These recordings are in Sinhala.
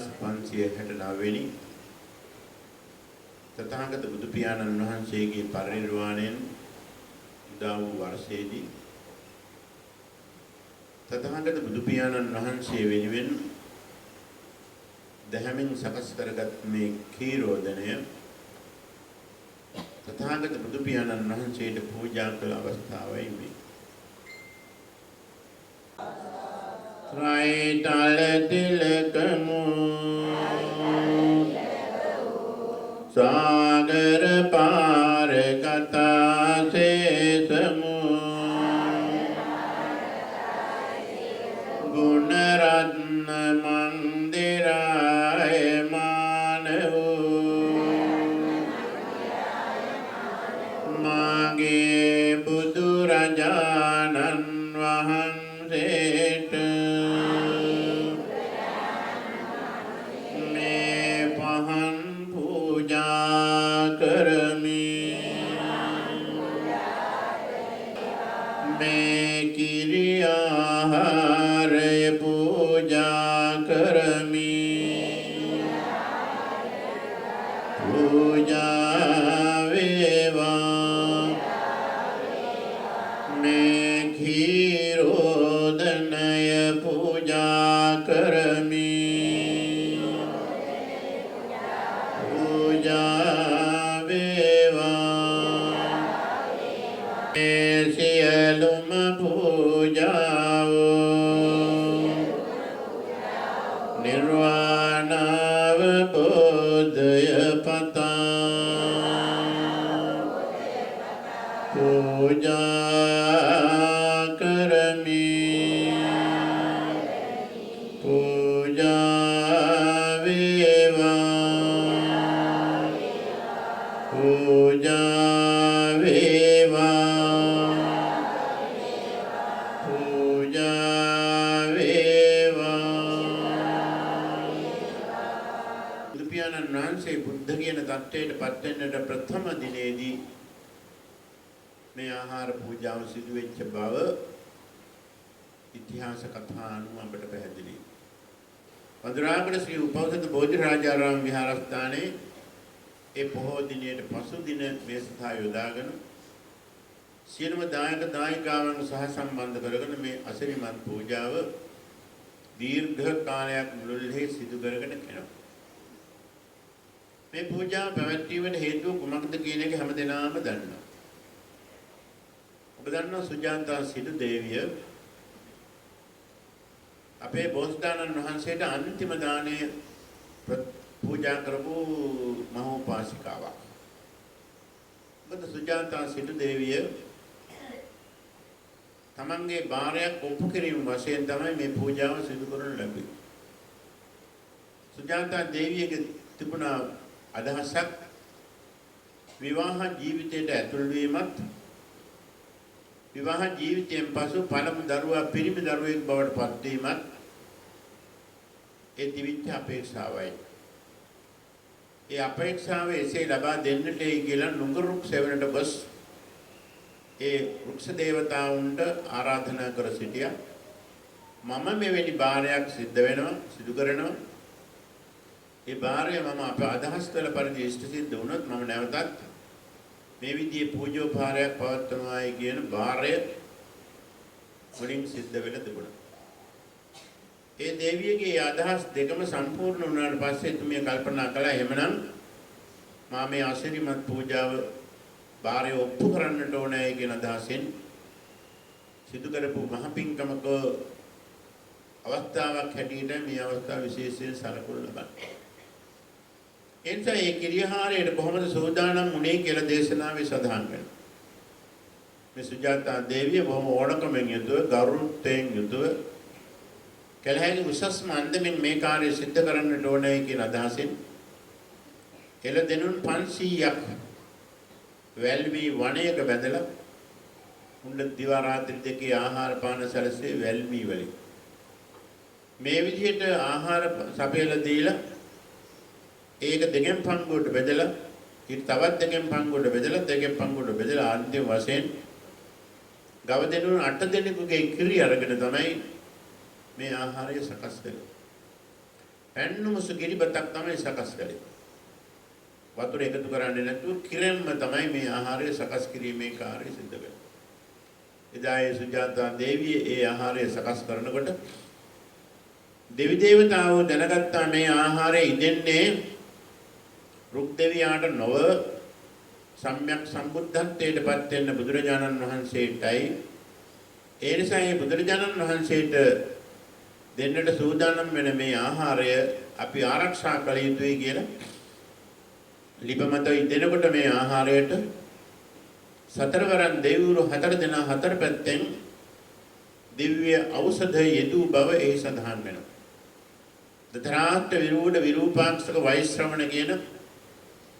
1569 වෙනි තථාගත බුදු පියාණන් වහන්සේගේ පරිනිර්වාණයෙන් උදා වූ වර්ෂයේදී තථාගත බුදු පියාණන් වහන්සේ වෙනුවෙන් දහමින් සකස් කරගත් මේ කීරෝදනය තථාගත බුදු පියාණන් වහන්සේට පූජා කළ අවස්ථාවයි මේ. ත්‍රිතල තිලකමු सागर पार कथा शेषमु गुण रत्न मंदिराय मानव मागे बुदुराजानन वහන්සේට प्रथम दिनेदी में आहार पूजा सिद्ध වෙච්ච බව ඉතිහාස කථා අනුව අපට පැහැදිලි. වඳුරාගල ශ්‍රී උපෞසත බෝධිරාජාරාම විහාරස්ථානයේ ඒ පොහොය දිනයට පසු දින මේ සතා යොදාගෙන සියලුම දායක දායිකාවන් සහ සම්බන්ධ කරගෙන මේ අසිරිමත් පූජාව දීර්ඝ කාලයක් මුළුල්ලේ සිදු කරගෙන යනවා. මේ පූජාව පැවැත්වීමට හේතුව කුමක්ද කියන එක හැමදෙනාම දන්නවා. ඔබ දන්නවා සුජාතා සිටු දේවිය අපේ බෝසතාණන් වහන්සේට අන්තිම දාණය පූජා කරපු මහෝපාසිකාවක්. මොකද සුජාතා සිටු දේවිය තමන්ගේ භාර්යාවක් ඔප්පු කිරීම වශයෙන් තමයි මේ පූජාව සිදු කරනු ලැබුවේ. සුජාතා දේවියගේ තිබුණා අදහසක් විවාහ ජීවිතයට ඇතුල් වීමත් විවාහ ජීවිතයෙන් පසු පළමු දරුවා පිරිමි දරුවෙක් බවට පත් වීමත් ඒ තිවිච්ච අපේක්ෂාවයි. ඒ අපේක්ෂාව එසේ ලබා දෙන්නටයි කියලා නුඟරුක් සෙවණට ගොස් ඒ වෘක්ෂ දේවතාවුන්ට ආරාධනා කර සිටියා. මම මෙවැනි භාරයක් සිදු කරනවා. ඒ භාරය මම අප අදහස් කළ පරිදි ඉෂ්ට සිද්ධ වුණොත් මම නැවතත් මේ විදිහේ පූජෝපහාරයක් පවත්වනවායි කියන භාරය වලින් සිද්ධ වෙලා තිබුණා. ඒ දේවියගේ අදහස් දෙකම සම්පූර්ණ වුණාට පස්සේ එතුමිය කල්පනා කළා එහෙමනම් මා මේ අසිරිමත් පූජාව භාරය ඔප්පු කරන්නට ඕනේ කියන අදහසෙන් සිදු කරපු මහ පිංකමක අවස්ථාවක් හැටියට මේ අවස්ථාව විශේෂයෙන් සැලකුණු ලබනවා. එනිසා මේ කිරියහාරයට කොහොමද සෝදානම් වුණේ කියලා දේශනාවේ සඳහන් වෙනවා. මේ සුජාතා දේවිය බොහොම ඕනකමෙන් යුතුව ගෞරවයෙන් යුතුව කලහේ උසස්ම අන්දමින් මේ කාර්යය සිද්ධ කරන්නට ඕනේ කියන අදහසින් එළ දෙනුන් 500ක් වැල්වි වණයක බැඳලා උණ්ඩ දිවා රාත්‍රී දෙකේ ආහාර පාන සැලසේ වැල්වි වලින් මේ විදිහට ආහාර සපයලා දීලා ඒක දෙකෙන් පංගුවට බෙදලා ඊට තවත් දෙකෙන් පංගුවට බෙදලා දෙකෙන් පංගුවට බෙදලා අන්තිම වශයෙන් ගව දෙනුන් 8 දෙනෙකුගේ කිරි අරගෙන තමයි මේ ආහාරය සකස් වෙන්නේ. පැන්නුමුසු කිරිබතක් තමයි සකස් කළේ. වතුර එකතු කරන්නේ නැතුව කිරෙන්ම තමයි මේ ආහාරය සකස් කිරීමේ කාර්යය සිදු වෙන්නේ. එදා ඒ සුජාතා දේවිය ඒ ආහාරය සකස් කරනකොට දෙවි දේවතාවෝ දැනගත්තා මේ ආහාරය ඉදෙන්නේ රුක් දෙවියාට නොව සම්්‍යක් සම්බුද්ධත්වයට පත් වෙන්න බුදුරජාණන් වහන්සේටයි. ඒ නිසා මේ බුදුරජාණන් වහන්සේට දෙන්නට සූදානම් වෙන මේ ආහාරය අපි ආරක්ෂා කළ යුතුයි කියලා ලිපමත ඉදෙනකොට මේ ආහාරයට සතරවරන් දෙවිවරු 4 දෙනා 4 පැත්තෙන් දිව්‍ය ඖෂධ යෙදූ බව එහි සඳහන් වෙනවා. දතරාත් විරූඪ විරූපාක්ෂක වෛශ්‍රවණ කියන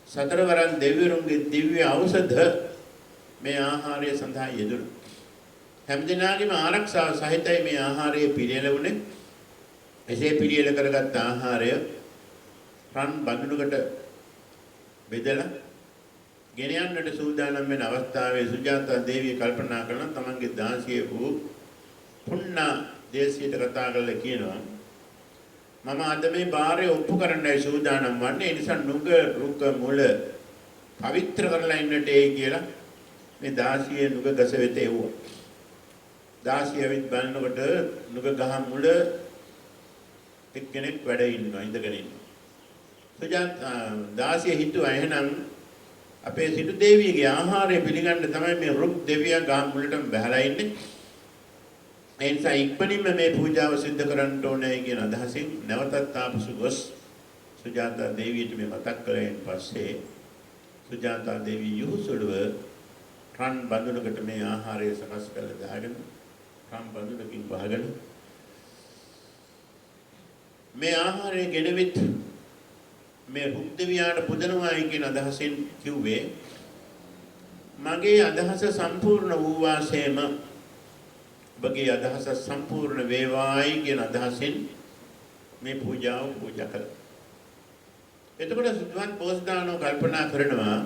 සතරවරන් දෙවිවරුන්ගේ දිව්‍ය ඖෂධ මේ ආහාරය සඳහා යෙදුණා. හැමදිනාගේම ආරක්ෂාව සහිතයි මේ ආහාරය පිළියෙලුනේ. එසේ පිළියෙල කරගත් ආහාරය රන් බඳුනකට බෙදලා ගෙන යන්නට සූදානම් වෙන අවස්ථාවේ සුජාතා දේවිය කල්පනා කරන තමන්ගේ දාසිය වූ පුණ්ණා දේශියට කතා කරලා කියනවා මම අද මේ බාරය ඔප්පු කරන්නයි සූදානම් වන්නේ. ඒ නිසා නුග රුක මුල පවිත්‍ර කරලා ඉන්නට ඒ කියලා මේ දාසිය නුග ගස වෙත එවුවා. දාසිය විත් බලනකොට නුග ගහ මුල එක්කෙනෙක් වැඩ ඉන්නවා ඉඳගෙන ඉන්නවා. සුජාතා දාසිය හිතුවා එහෙනම් අපේ සිටු දේවියගේ ආහාරය පිළිගන්න තමයි මේ රුක් දෙවියා ගහ මුලටම බහලා ඉන්නේ. ඒ නිසා ඉක්මනින්ම මේ පූජාව සිද්ධ කරන්න ඕනේ කියන අදහසින් නැවතත් ආපසු ගොස් සුජාතා දේවියට මේ මතක් කරගෙන පස්සේ සුජාතා දේවිය යොහුසුලුව රන් බඳුනකට මේ ආහාරය සකස් කරලා දාගෙන රන් බඳුනකින් වහගෙන මේ ආහාරය ගෙනවිත් මේ රුක් දෙවියාට පුදනවායි කියන අදහසින් කිව්වේ මගේ අදහස සම්පූර්ණ වූ වාසයේම ඔබගේ අදහස සම්පූර්ණ වේවායි කියන අදහසින් මේ පූජාව පූජා කළා. එතකොට සුද්ධවත් බෝසතාණෝ කල්පනා කරනවා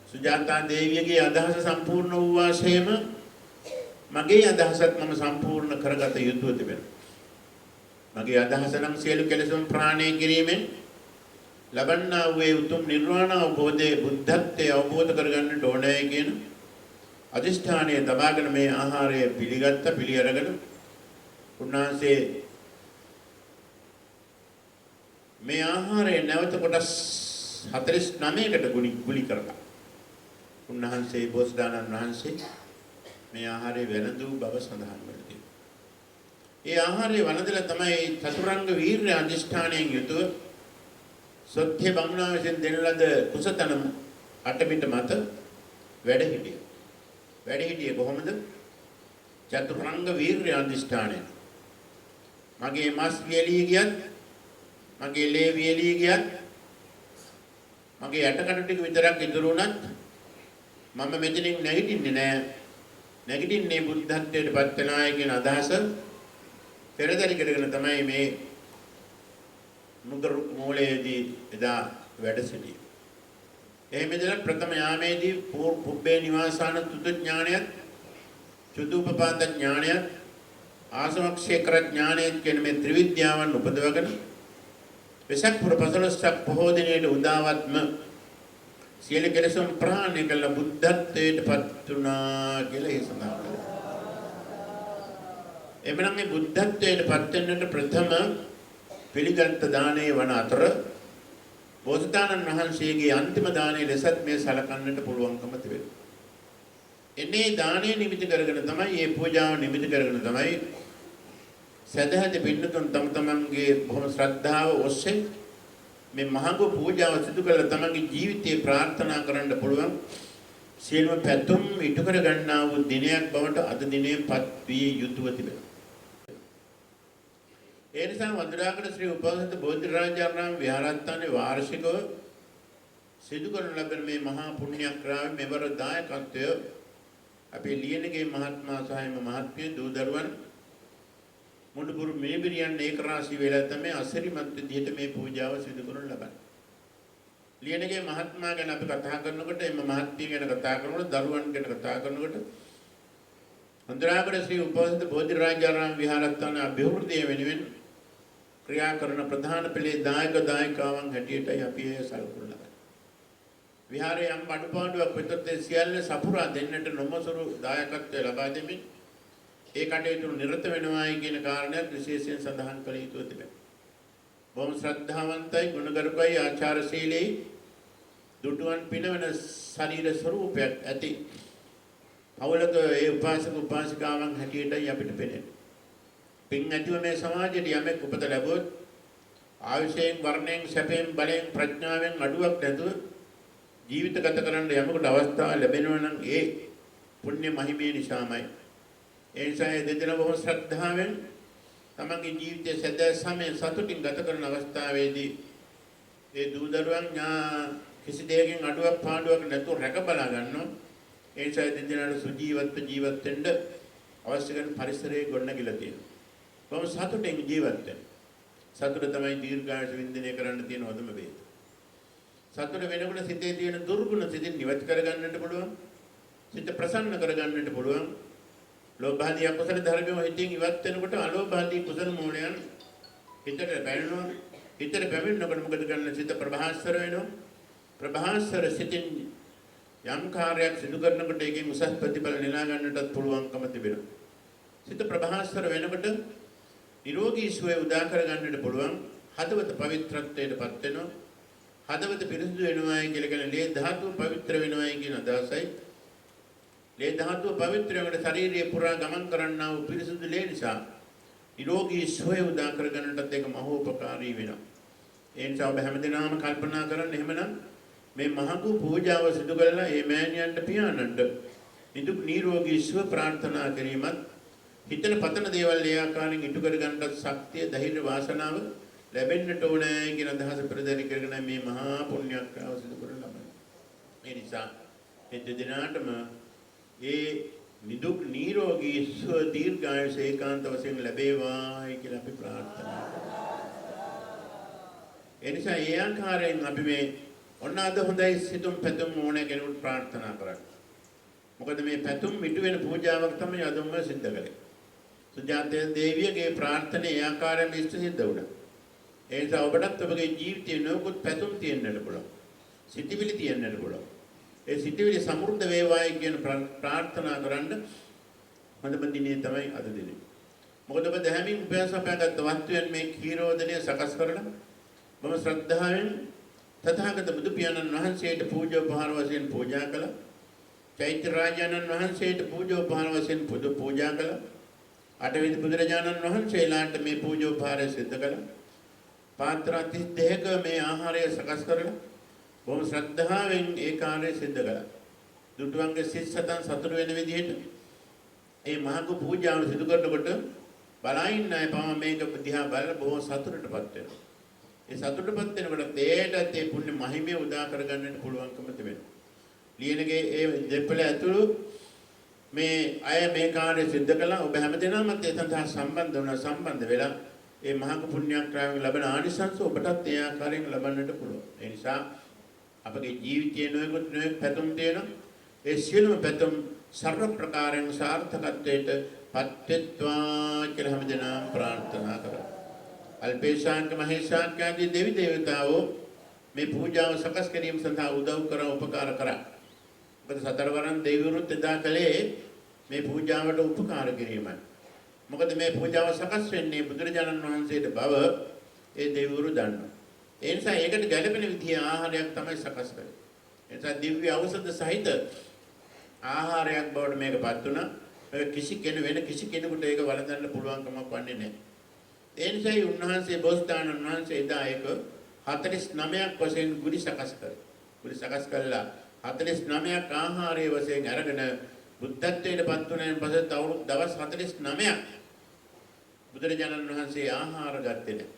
සුජාතා දේවියගේ අදහස සම්පූර්ණ වූ වාසයේම මගේ අදහසත් මම සම්පූර්ණ කරගත යුතුව තිබෙනවා. මගේ අදහස නම් සියලු කෙලෙසුන් ප්‍රහාණය කිරීමෙන් ලබන්නා වූ උතුම් නිර්වාණ අවබෝධයේ බුද්ධත්වයේ අවබෝධ කරගන්නට ඕනේ කියන අදිෂ්ඨානය තබාගෙන මේ ආහාරය පිළිගත්ත පිළිඅරගෙන උන්වහන්සේ මේ ආහාරය නැවත කොටස් 49කට ගුලි කරලා උන්වහන්සේ බෝසතාණන් වහන්සේ මේ ආහාරය වෙනදූ බව සඳහන් වෙනවා. ඒ ආහාරය වළඳලා තමයි චතුරංග වීර්ය අධිෂ්ඨානයෙන් යුතුව සොත්‍ය බමුණා විසින් දෙන ලද කුසතන අටපිට මත වැඩ හිටියා. වැඩ හිටියේ කොහොමද? චතුරංග වීර්ය අධිෂ්ඨානය. මගේ මස් වියලී ගියත්, මගේ ලේ වියලී ගියත්, මගේ යටකඩ ටික විතරක් ඉතුරු වුණත් මම මෙතනින් නැගිටින්නේ නැහැ. නැගිටින්නේ බුද්ධත්වයට පත් වෙනායි කියන අදහස පෙරදරි කරගෙන තමයි මේ නුගරුක් මූලයේදී එදා වැඩ සිටියේ. එහෙමදලා ප්‍රථම යාමේදී පුබ්බේ නිවාසාන තුත ඥානයත්, චුතුපපාත ඥානයත්, ආසවක්ෂේකර ඥානයත් කියන මේ ත්‍රිවිද්‍යාවන් උපදවගෙන වෙසක් පුර 15ක් පොහෝ දිනයේ උදාවත්ම සියලු කෙලෙසුන් ප්‍රහාණය කළ බුද්ධත්වයට පත් වුණා කියලා ඒ සඳහන් කරනවා. එබැවින් මේ බුද්ධත්වයට පත් වෙන්නට ප්‍රථම පිළිගත් දානයේ වන අතර බෝසතාණන් වහන්සේගේ අන්තිම දානයේ ලෙසත් මේ සලකන්නට පුළුවන්කම තිබෙනවා. එන්නේ දානයේ නිමිති කරගෙන තමයි මේ පූජාව නිමිති කරගෙන තමයි සදහද පින්නතුන් තම තමන්ගේ බොහොම ශ්‍රද්ධාව ඔස්සේ මේ මහඟු පූජාව සිදු කළ තමන්ගේ ජීවිතේ ප්‍රාර්ථනා කරන්න පුළුවන් සියලුම පැතුම් ඉටු කර ගන්නා වූ දිනයක් බවට අද දිනේ පත් වී යුතුව තිබෙනවා. ඒ නිසා වන්දනාකර ශ්‍රී උපවසත බෝධිරාජාරාම විහාරස්ථානයේ වාර්ෂිකව සිදු කරන ලබන මේ මහා පුණ්‍යක්‍රාවේ මෙවර දායකත්වය අපේ ලියනගේ මහත්මයා සහ මහත්මිය දූ දරුවන් මුඩුපුරු මේබිරියන් ඒකරාශී වෙලා තමයි අසිරිමත් විදිහට මේ පූජාව සිදු කරන ලබන්නේ. ලියනගේ මහත්මයා ගැන අපි කතා කරනකොට එම මහත්මිය ගැන කතා කරනකොට දරුවන් ගැන කතා කරනකොට වන්දනාකර ශ්‍රී උපවසත බෝධිරාජාරාම විහාරස්ථානයේ අභිවෘද්ධිය වෙනුවෙන් ක්‍රියා කරන ප්‍රධාන පෙළේ දායක දායකාවන් හැටියටයි අපි ඒ සලකුණු ලබන්නේ. විහාරයේ යම් අඩුපාඩුවක් වෙතත් ඒ සියල්ල සපුරා දෙන්නට නොමසුරු දායකත්වය ලබා දෙමින් ඒ කටයුතු නිරත වෙනවායි කියන කාරණයක් විශේෂයෙන් සඳහන් කළ යුතුව තිබෙනවා. බොහොම ශ්‍රද්ධාවන්තයි, ගුණගරුකයි, ආචාරශීලී, දුටුවන් පිනවන ශරීර ස්වරූපයක් ඇති පවුලක ඒ උපාසක උපාසිකාවන් හැටියටයි අපිට පෙනෙන්නේ. පින් ඇතිව මේ සමාජයට යමෙක් උපත ලැබුවොත් ආයුෂයෙන්, වර්ණයෙන්, සැපයෙන්, බලයෙන්, ප්‍රඥාවෙන් අඩුවක් නැතුව ජීවිත ගත කරන්න යමකට අවස්ථාව ලැබෙනවා නම් ඒ පුණ්‍ය මහිමේ නිසාමයි. ඒ නිසා ඒ දෙදෙනා බොහොම ශ්‍රද්ධාවෙන් තමන්ගේ ජීවිතයේ සැදැ සමයෙන් සතුටින් ගත කරන අවස්ථාවේදී ඒ දූ දරුවන් කිසි දෙයකින් අඩුවක් පාඩුවක් නැතුව රැක බලා ගන්නවා. ඒ නිසා ඒ දෙදෙනාට සුජීවත්ව ජීවත් වෙන්න අවශ්‍ය කරන පරිසරය ගොඩනගලා තියෙනවා. බොහොම සතුටින් ජීවත් වෙන්න. සතුට තමයි දීර්ඝායුෂ වින්දනය කරන්න තියෙන හොඳම වේද. සතුට වෙනකොට සිතේ තියෙන දුර්ගුණ සිතින් නිවත් කරගන්නට පුළුවන්. සිත ප්‍රසන්න කරගන්නට පුළුවන්. ලෝභ ආදී අකුසල ධර්මයන් හිතින් ඉවත් වෙනකොට අලෝභ ආදී කුසල මූලයන් හිතට පැමිණෙනවා. හිතට පැමිණෙනකොට මොකද කරන්නේ? සිත ප්‍රභාස්වර වෙනවා. ප්‍රභාස්වර සිතින් යම් කාර්යයක් සිදු කරනකොට ඒකෙන් උසස් ප්‍රතිඵල නෙලා ගන්නටත් පුළුවන්කම තිබෙනවා. සිත ප්‍රභාස්වර වෙනකොට නිරෝගී සුවය උදා කර ගන්නට පුළුවන්. හදවත පවිත්‍රත්වයටපත් වෙනවා. හදවත පිරිසිදු වෙනවායි කියලා කියන ලේ ධාතුව පවිත්‍ර වෙනවායි කියන අදහසයි. ලේ ධාතුව පවිත්‍ර වෙනකොට ශාරීරිය පුරා ගමන් කරන්නා වූ පිරිසිදු ලේ නිසා නිරෝගී සුවය උදා කර ගන්නටත් ඒක මහෝපකාරී වෙනවා. ඒ නිසා ඔබ හැමදෙනාම කල්පනා කරන්න එහෙමනම් මේ මහඟු පූජාව සිදු කළා මේ මෑණියන්ට පියාණන්ට නිදුක් නිරෝගී සුව ප්‍රාර්ථනා කිරීමත් හිතන පතන දේවල් ඒ ආකාරයෙන් ඉටු කර ගන්නට ශක්තිය ධෛර්ය වාසනාව ලැබෙන්නට ඕනේ කියන අදහස පෙරදරි කරගෙන මේ මහා පුණ්‍යක්‍රියාව සිදු කරන ළමයි. මේ නිසා මේ දෙදෙනාටම ඒ නිදුක් නිරෝගී සුව දීර්ඝායුෂ ඒකාන්ත වශයෙන් ලැබේවායි කියලා අපි ප්‍රාර්ථනා කරනවා. ඒ නිසා ඒ ආකාරයෙන් අපි මේ ඔන්න අද හොඳයි සිතුම් පැතුම් ඕනේ කෙනෙකුට ප්‍රාර්ථනා කරන්නේ. මොකද මේ පැතුම් මිටු වෙන පූජාවක් තමයි අදම සිද්ධ කළේ. සුජාතේ දේවියගේ ප්‍රාර්ථනාවේ ඒ ආකාරයෙන් ඉෂ්ට සිද්ධ වුණා. ඒ නිසා ඔබටත් ඔබගේ ජීවිතේ නොයෙකුත් පැතුම් තියෙන්නට පුළුවන්. සිතිවිලි තියෙන්නට පුළුවන්. ඒ සිතිවිලි සමෘද්ධ වේවායි කියන ප්‍රාර්ථනා කරන්න හොඳම දිනේ තමයි අද දිනේ. මොකද ඔබ දැහැමින් උපයාසපෑගත් වස්තුවෙන් මේ කීරෝදනය සකස් කරලා මම ශ්‍රද්ධාවෙන් තථාගත බුදු පියාණන් වහන්සේට පූජා උපහාර වශයෙන් පූජා කළා. චෛත්‍ය රාජානන් වහන්සේට පූජා උපහාර වශයෙන් පූජා කළා. අටවිධ බුදුරජාණන් වහන්සේලාට මේ පූජා උපහාරය සිද්ධ කළා. පාත්‍ර 32ක මේ ආහාරය සකස් කරලා බොහොම ශ්‍රද්ධාවෙන් ඒ කාර්යය සිද්ධ කළා. දුටුවන්ගේ සිත් සතන් සතුට වෙන විදිහට මේ මහඟු පූජාව සිදු කරනකොට බලයින් අය පම මේක දිහා බලලා බොහොම සතුටටපත් වෙනවා. ඒ සතුටටපත් වෙනකොට දෙයටත් ඒ පුණ්‍ය මහිමය උදා කරගන්නට පුළුවන්කම තිබෙනවා. ලියනගේ ඒ දෙපළ ඇතුළු මේ අය මේ කාර්යය සිද්ධ කළා. ඔබ හැමදෙනාම ඒ සඳහා සම්බන්ධ වුණා. සම්බන්ධ වෙලා ඒ මහඟු පුණ්‍යක්‍රියාවෙන් ලැබෙන ආනිසංස ඔබටත් ඒ ආකාරයෙන් ලබන්නට පුළුවන්. ඒ නිසා අපගේ ජීවිතයේ නොයෙකුත් පැතුම් තියෙනවා. ඒ සියලුම පැතුම් සර්ව ප්‍රකාරයෙන් සාර්ථකත්වයට පත්වෙත්වා කියලා හැමදෙනාම ප්‍රාර්ථනා කරා. අල්පේශාන්ක මහේශාන්ක ආදී දෙවි දේවතාවෝ මේ පූජාව සකස් කිරීම සඳහා උදව් කරා උපකාර කරා. මොකද සතරවරන් දෙවිවරුත් එදා කලේ මේ පූජාවට උපකාර කිරීමයි. මොකද මේ පූජාව සකස් වෙන්නේ බුදුරජාණන් වහන්සේට බව ඒ දෙවිවරු දන්නවා. ඒ නිසා ඒකට ගැළපෙන විදිහේ ආහාරයක් තමයි සකස් කරන්නේ. ඒ නිසා දිව්‍ය ඖෂධ සහිත ආහාරයක් බවට මේකපත් වුණා. කිසි කෙනෙකුට ඒක වළඳන්න පුළුවන් කමක් වන්නේ නැහැ. ඒ නිසා උන්වහන්සේ බෝසතාණන් වහන්සේ එදා ඒක 49ක් වශයෙන් ගුලි සකස් කරා. ගුලි සකස් කළා 49ක් ආහාරයේ වශයෙන් අරගෙන බුද්ධත්වයට පත් වුණාන් පස්සේ තවුරුදු දවස් 49ක් බුදුරජාණන් වහන්සේ ආහාර ගත්තේ නැහැ.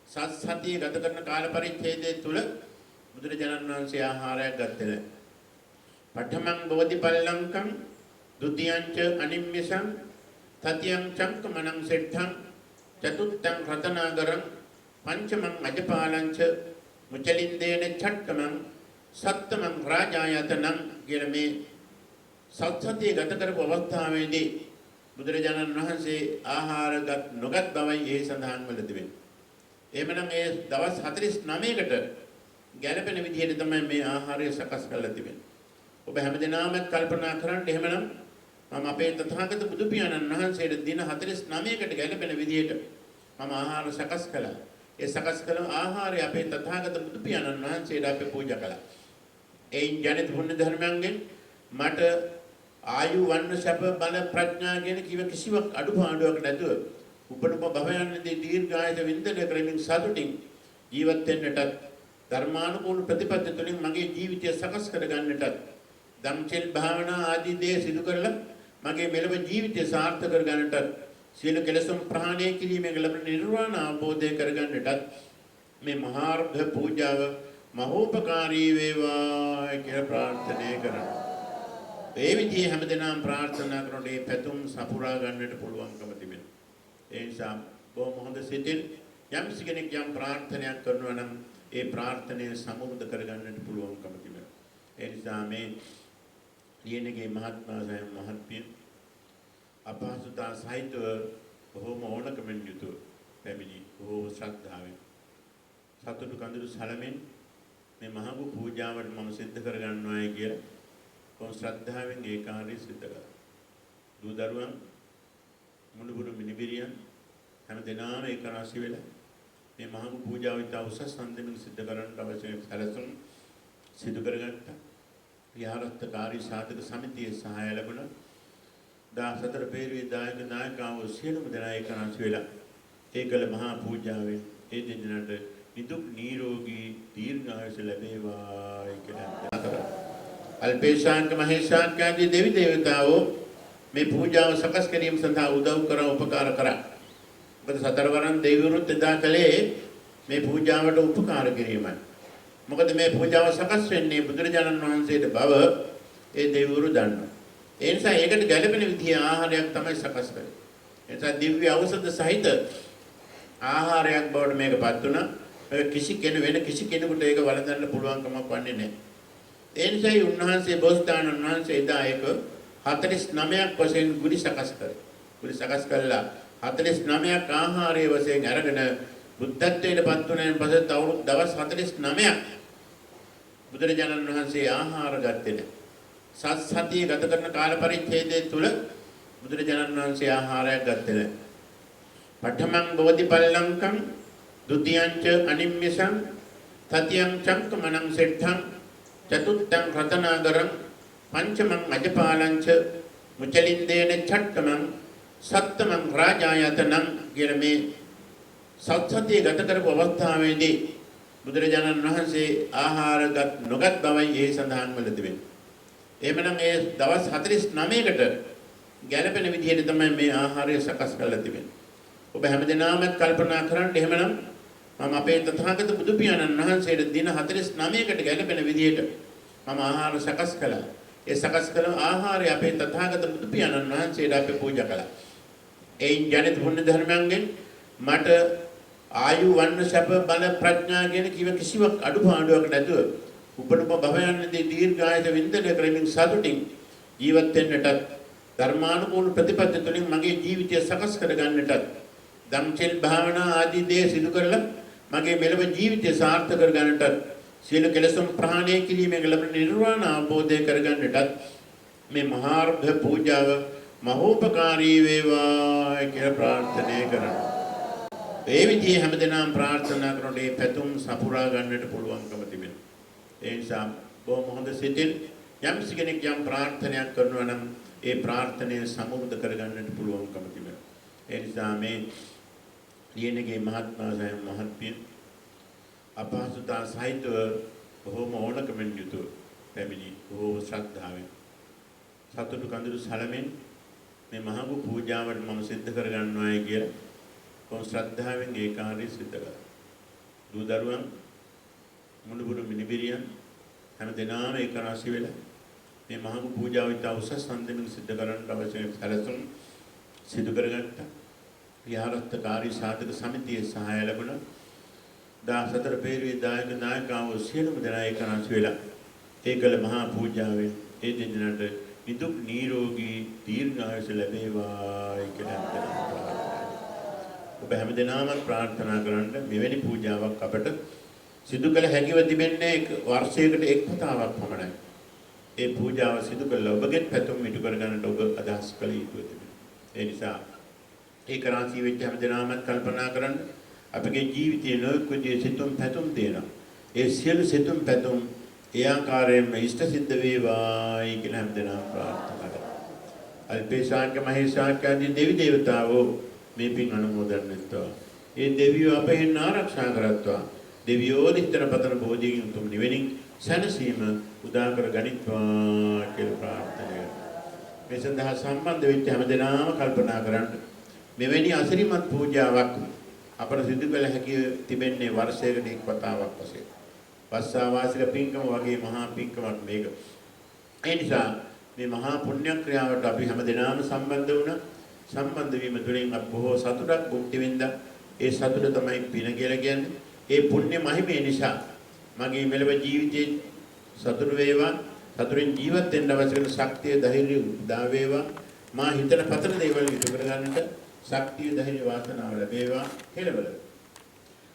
සත්සතිය ගත කරන කාල පරිච්ඡේදය තුල බුදුරජාණන් වහන්සේ ආහාරයක් ගත්තේ නැහැ. පඨමං බෝධිපල්ලංකං ဒုတိယං ච අනිම්මිසං තතියං චක්කමනං සෙට්ඨං චතුත්තං රතනාගරං පංචමං අජපාලං ච මුචලින්දේන ඡට්ඨමං සත්තමං රාජායතනං කියන මේ සත්සතිය ගත කරපු අවස්ථාවේදී බුදුරජාණන් වහන්සේ ආහාරගත් නොගත් බවයි ඒ සඳහන් වල තිබෙන්නේ. එහෙමනම් ඒ දවස් 49කට ගැළපෙන විදිහට තමයි මේ ආහාරය සකස් කරලා තිබෙන්නේ. ඔබ හැමදෙනාම කල්පනා කරන්න එහෙමනම් මම අපේ තථාගත බුදු පියාණන් වහන්සේට දින 49කට ගැළපෙන විදිහට මම ආහාර සකස් කළා. ඒ සකස් කළ ආහාරය අපේ තථාගත බුදු පියාණන් වහන්සේට අපි පූජා කළා. එයින් ජනිත පුණ්‍ය ධර්මයන්ගෙන් මට ආයු වර්ණ සැප බල ප්‍රඥා කියන කිව කිසිවක් අඩුපාඩුවක් නැතුව උපනුප භවයන්දී දීර්ඝායස වින්දනය කරමින් සතුටින් ජීවත් වෙන්නටත් ධර්මානුකූල ප්‍රතිපත්ති තුළින් මගේ ජීවිතය සකස් කර ගන්නටත් ධම්චෙල් භාවනා ආදී දේ සිදු කරලා මගේ මෙලව ජීවිතය සාර්ථක කර ගන්නටත් සියලු කෙලෙසුන් ප්‍රහාණය කිරීමෙන් ලැබෙන නිර්වාණ අවබෝධය කර ගන්නටත් මේ මහාර්ඝ පූජාව මහෝපකාරී වේවා කියලා ප්‍රාර්ථනා කරනවා. ඒ විදිහේ හැමදෙනාම ප්‍රාර්ථනා කරනකොට මේ පැතුම් සපුරා ගන්නට පුළුවන්කම තිබෙනවා. ඒ නිසා බොහොම හොඳ සිතින් යම් කෙනෙක් යම් ප්‍රාර්ථනාවක් කරනවා නම් ඒ ප්‍රාර්ථනය සමුර්ථ කරගන්නට පුළුවන්කම තිබෙනවා. ඒ නිසා මේ ලියනගේ මහත්මයා සයන් මහත්මිය අපහසුතා සහිතව බොහොම ඕනකමින් යුතුව පැමිණි බොහෝ ශ්‍රද්ධාවෙන් සතුටු කඳුළු සලමින් මේ මහඟු පූජාවට මම සිද්ධ කරගන්නවායි කියලා කොහොම ශ්‍රද්ධාවෙන් ඒ කාර්යය සිද්ධ කළා. දූ දරුවන් මුණුබුරු මිනිබිරියන් හැම දෙනාම ඒක රාශි වෙලා මේ මහඟු පූජාව ඉතා උසස් සම්දෙමින් සිද්ධ කරන්නට අවශ්‍ය සැලසුම් සිදු කරගත්තා. විහාරස්ථකාරී සාධක සමිතියේ සහාය ලැබුණා. 14 පෙරේ දායක නායකයෝ සියලුම දෙනා ඒක රාශි වෙලා ඒකල මහා පූජාවෙන් ඒ දෙන්නට නිදුක් නිරෝගී දීර්ඝායුෂ ලැබේවා කියලා. අල්පේශාන්ක මහේශාන්ක ආදී දෙවි දේවතාවෝ මේ පූජාව සකස් කිරීම සඳහා උදව් කරා උපකාර කරා. මොකද සතරවරන් දෙවිවරුත් එදා කලේ මේ පූජාවට උපකාර කිරීමයි. මොකද මේ පූජාව සකස් වෙන්නේ බුදුරජාණන් වහන්සේට බව ඒ දෙවිවරු දන්නවා. ඒ නිසා ඒකට ගැළපෙන විදිහේ ආහාරයක් තමයි සකස් කරන්නේ. ඒ නිසා දිව්‍ය ඖෂධ සහිත ආහාරයක් බවට මේකපත් වුණා. වෙන කිසි කෙනෙකුට ඒක වළඳන්න පුළුවන් කමක් වන්නේ නැහැ. ඒ නිසායි උන්වහන්සේ බෝසතාණන් වහන්සේ එදා ඒක 49ක් වශයෙන් ගුලි සකස් කරේ. ගුලි සකස් කළා 49ක් ආහාරයේ වශයෙන් අරගෙන බුද්ධත්වයට පත් වුණාන් පස්සේ දවස් 49ක් බුදුරජාණන් වහන්සේ ආහාර ගත්තේ නැහැ. සත්සතිය ගත කරන කාල පරිච්ඡේදය තුල බුදුරජාණන් වහන්සේ ආහාරයක් ගත්තේ නැහැ. පඨමං බෝධිපල්ලංකං ဒုတိယං ච අනිම්මිසං තතියං චංකමනං සෙට්ඨං චතුත්තං රතනාගරං පංචමං අජපාලං ච මුචලින්දේන ඡට්ඨමං සත්තමං රාජායතනං කියන මේ සත්සතිය ගත කරපු අවස්ථාවේදී බුදුරජාණන් වහන්සේ ආහාරගත් නොගත් බවයි ඒ සඳහන් වල තිබෙන්නේ. එහෙමනම් ඒ දවස් 49කට ගැළපෙන විදිහට තමයි මේ ආහාරය සකස් කරලා තිබෙන්නේ. ඔබ හැමදෙනාම කල්පනා කරන්න එහෙමනම් මම අපේ තථාගත බුදු පියාණන් වහන්සේට දින 49කට ගැළපෙන විදිහට මම ආහාර සකස් කළා. ඒ සකස් කළ ආහාරය අපේ තථාගත බුදු පියාණන් වහන්සේට අපි පූජා කළා. එයින් ජනිත පුණ්‍ය ධර්මයන්ගෙන් මට ආයු වර්ණ සැප බල ප්‍රඥා කියන කිව කිසිවක් අඩුපාඩුවක් නැතුව උපනුප භවයන්දී දීර්ඝායස වින්දනය කරමින් සතුටින් ජීවත් වෙන්නටත් ධර්මානුකූල ප්‍රතිපත්ති තුළින් මගේ ජීවිතය සකස් කර ගන්නටත් ධම්චෙල් භාවනා ආදී දේ සිදු කරලා මගේ මෙලව ජීවිතය සාර්ථක කර ගන්නටත් සියලු කෙලෙසුන් ප්‍රහාණය කිරීමෙන් ලැබෙන නිර්වාණ අවබෝධය කර ගන්නටත් මේ මහාර්ඝ පූජාව මහෝපකාරී වේවා කියලා ප්‍රාර්ථනා කරනවා. ඒ විදිහේ හැමදෙනාම ප්‍රාර්ථනා කරනකොට මේ පැතුම් සපුරා ගන්නට පුළුවන්කම තිබෙනවා. ඒ නිසා බොහොම හොඳ සිතින් යම් කෙනෙක් යම් ප්‍රාර්ථනාවක් කරනවා නම් ඒ ප්‍රාර්ථනය සමුර්ථ කර ගන්නට පුළුවන්කම තිබෙනවා. ඒ නිසා මේ ලියනගේ මහත්මයා සයන් මහත්මිය අපහසුතා සහිතව බොහොම ඕනකමින් යුතුව පැමිණි බොහෝ ශ්‍රද්ධාවෙන් සතුටු කඳුළු සලමින් මේ මහඟු පූජාවට මම සිද්ධ කරගන්නවායි කියලා කොහොම ශ්‍රද්ධාවෙන් ඒ කාර්යය සිද්ධ කළා. දූ දරුවන් මුණුබුරු මිනිබිරියන් හැම දෙනාම ඒක රාශි වෙලා මේ මහඟු පූජාව ඉතා උසස් සම්දෙමින් සිද්ධ කරන්නට අවශ්‍ය සැලසුම් සිදු කරගත්තා. විහාරස්ථකාරී සාධක සමිතියේ සහාය ලැබුණා. 14 පෙරේ දායක නායකයෝ සියලුම දෙනා ඒක රාශි වෙලා ඒකල මහා පූජාවෙන් ඒ දෙන්නට නිදුක් නිරෝගී දීර්ඝායුෂ ලැබේවා කියලා හිතනවා. ඔබ හැමදෙනාම ප්‍රාර්ථනා කරන්න මෙවැනි පූජාවක් අපට සිදු කළ හැකිව තිබෙන්නේ වර්ෂයකට එක් වතාවක් පමණයි. ඒ පූජාව සිදු කළ ඔබගේ පැතුම් ඉටු කර ගන්නට ඔබ අදහස් කළ යුතුව තිබෙනවා. ඒ නිසා ඒක රාශී වෙච්ච හැමදෙනාම කල්පනා කරන්න අපගේ ජීවිතයේ නොයෙක් විදිහේ සිතුම් පැතුම් තියෙනවා. ඒ සියලු සිතුම් පැතුම් ඒ ආකාරයෙන්ම ඉෂ්ට සිද්ධ වේවායි කියලා හැමදෙනාම ප්‍රාර්ථනා කරනවා. අල්පේශාක්‍ය මහේශාක්‍ය ආදී දෙවි දේවතාවෝ මේ පින් අනුමෝදන් වෙත්වා. ඒ දෙවියෝ අපෙන් ආරක්ෂා කරත්වා. දෙවියෝ දිත්තර පතන බෝධියෙන් උතුම් නිවෙනින් සැනසීම උදා කර ගනිත්වා කියලා ප්‍රාර්ථනා කරනවා. මේ සඳහා සම්බන්ධ වෙච්ච හැමදෙනාම කල්පනා කරන්න මෙවැනි අසිරිමත් පූජාවක් අපට සිදු කළ හැකි තිබෙන්නේ වර්ෂයකට එක් වතාවක් වශයෙන්. වස්සාවාසික පින්කම වගේ මහා පින්කමක් මේක. ඒ නිසා මේ මහා පුණ්‍ය ක්‍රියාවට අපි හැමදෙනාම සම්බන්ධ වුණා. සම්බන්ධ වීම තුළින් අප බොහෝ සතුටක් භුක්ති විඳා. ඒ සතුට තමයි පින කියලා කියන්නේ. ඒ පුණ්‍ය මහිමේ නිසා මගේ මෙලව ජීවිතේ සතුට වේවා. සතුටින් ජීවත් වෙන්න අවශ්‍ය කරන ශක්තිය ධෛර්යය උදා වේවා. මා හිතන පතන දේවල් ඉටු කර ගන්නට ශක්තිය ධෛර්ය වාසනාව ලැබේවා කෙලවල.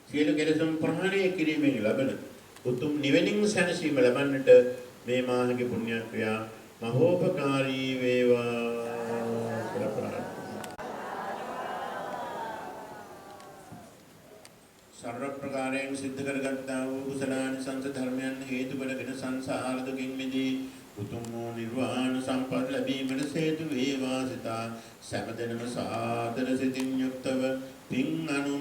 සියලු කෙලෙසුන් ප්‍රහාණය කිරීමෙන් ලබන උතුම් නිවෙනින් සැනසීම ලබන්නට මේ මාගේ පුණ්‍ය ක්‍රියා මහෝපකාරී වේවා කියලා ප්‍රාර්ථනා. සර්ව ප්‍රකාරයෙන් සිද්ධ කරගත්තා වූ කුසලානිසංස ධර්මයන් හේතු කොටගෙන සංසාර දුකින් මිදී උතුම් වූ නිර්වාණ සම්පත් ලැබීමට හේතු වේවා සිතා සෑම දිනම සාදර සිතින් යුක්තව පින් අනු